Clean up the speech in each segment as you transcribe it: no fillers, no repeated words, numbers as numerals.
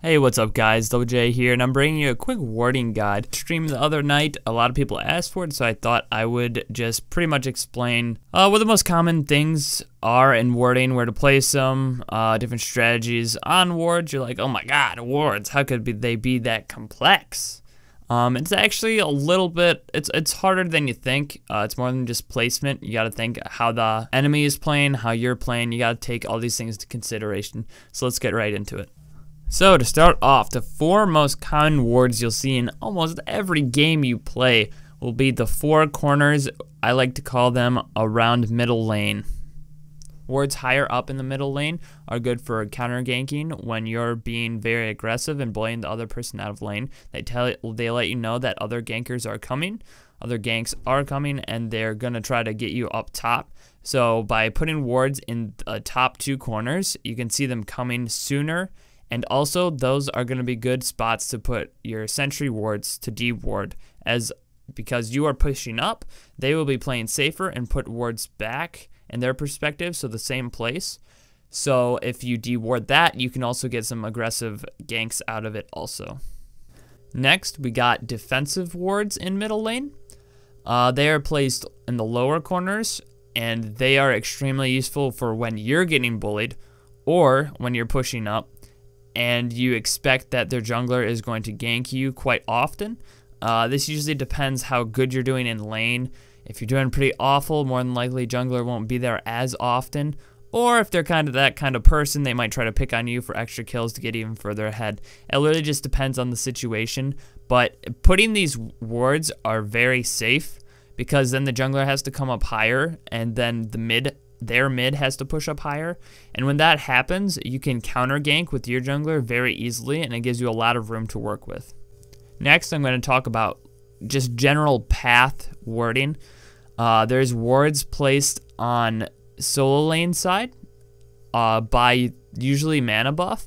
Hey, what's up guys, soloDoubleJ here, and I'm bringing you a quick warding guide. Stream the other night, a lot of people asked for it, so I thought I would just pretty much explain what the most common things are in warding, where to place them, different strategies on wards. You're like, oh my god, wards, how could they be that complex? It's actually a little bit, it's harder than you think. It's more than just placement. You gotta think how the enemy is playing, how you're playing. You gotta take all these things into consideration. So let's get right into it. So to start off, the four most common wards you'll see in almost every game you play will be the four corners. I like to call them around middle lane. Wards higher up in the middle lane are good for counter ganking when you're being very aggressive and bullying the other person out of lane. They let you know that other gankers are coming, other ganks are coming, and they're gonna try to get you up top. So by putting wards in the top two corners, you can see them coming sooner. And also, those are going to be good spots to put your sentry wards to deward, because you are pushing up, they will be playing safer and put wards back in their perspective, so the same place. So if you deward that, you can also get some aggressive ganks out of it also. Next, we got defensive wards in middle lane. They are placed in the lower corners, and they are extremely useful for when you're getting bullied or when you're pushing up and you expect that their jungler is going to gank you quite often. This usually depends how good you're doing in lane. If you're doing pretty awful, more than likely jungler won't be there as often. Or if they're kind of that kind of person, they might try to pick on you for extra kills to get even further ahead. It literally just depends on the situation. But putting these wards are very safe, because then the jungler has to come up higher, and then their mid has to push up higher, and when that happens, you can counter gank with your jungler very easily, and it gives you a lot of room to work with. Next, I'm going to talk about just general path warding. There's wards placed on solo lane side by usually mana buff,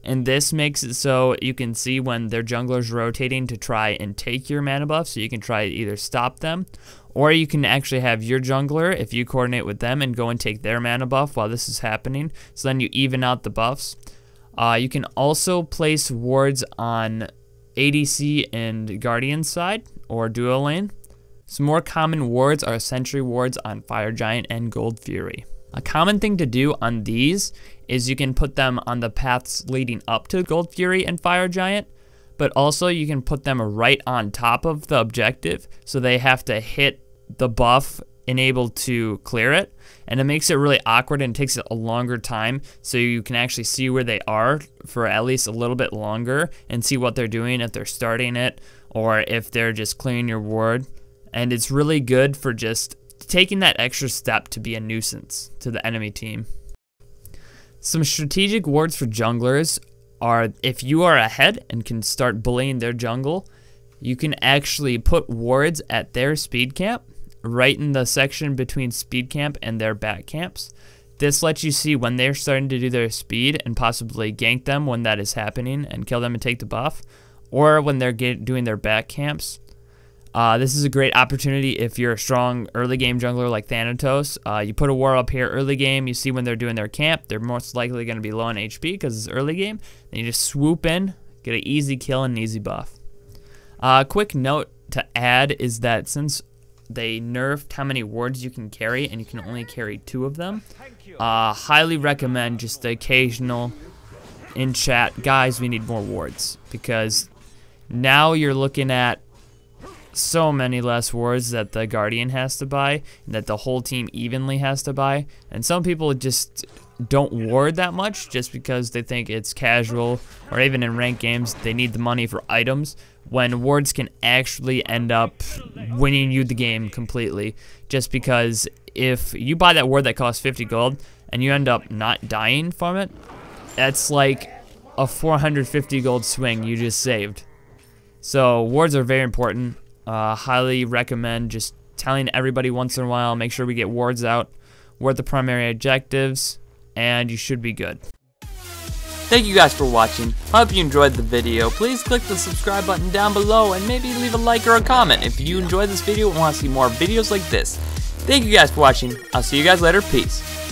and this makes it so you can see when their jungler's rotating to try and take your mana buff, so you can try to either stop them, or you can actually have your jungler, if you coordinate with them, and go and take their mana buff while this is happening, so then you even out the buffs. You can also place wards on ADC and Guardian side, or duo lane. Some more common wards are sentry wards on Fire Giant and Gold Fury. A common thing to do on these is you can put them on the paths leading up to Gold Fury and Fire Giant, but also you can put them right on top of the objective, so they have to hit the buff and able to clear it, and it makes it really awkward and takes a longer time, so you can actually see where they are for at least a little bit longer and see what they're doing, if they're starting it or if they're just clearing your ward. And it's really good for just taking that extra step to be a nuisance to the enemy team. Some strategic wards for junglers are, if you are ahead and can start bullying their jungle, you can actually put wards at their speed camp, right in the section between speed camp and their back camps. This lets you see when they're starting to do their speed and possibly gank them when that is happening and kill them and take the buff, or when they're doing their back camps. This is a great opportunity if you're a strong early game jungler like Thanatos. You put a ward up here early game, you see when they're doing their camp, they're most likely going to be low on HP because it's early game. Then you just swoop in, get an easy kill and an easy buff. Quick note to add is that since they nerfed how many wards you can carry, and you can only carry 2 of them, highly recommend just the occasional in chat, guys, we need more wards, because now you're looking at so many less wards that the Guardian has to buy, and that the whole team evenly has to buy, and some people just don't ward that much just because they think it's casual, or even in ranked games they need the money for items, when wards can actually end up winning you the game completely, just because if you buy that ward that costs 50 gold and you end up not dying from it, that's like a 450 gold swing you just saved. So wards are very important. Highly recommend just telling everybody once in a while, make sure we get wards out, ward the primary objectives, and you should be good. Thank you guys for watching. I hope you enjoyed the video. Please click the subscribe button down below and maybe leave a like or a comment if you enjoyed this video and want to see more videos like this. Thank you guys for watching. I'll see you guys later. Peace.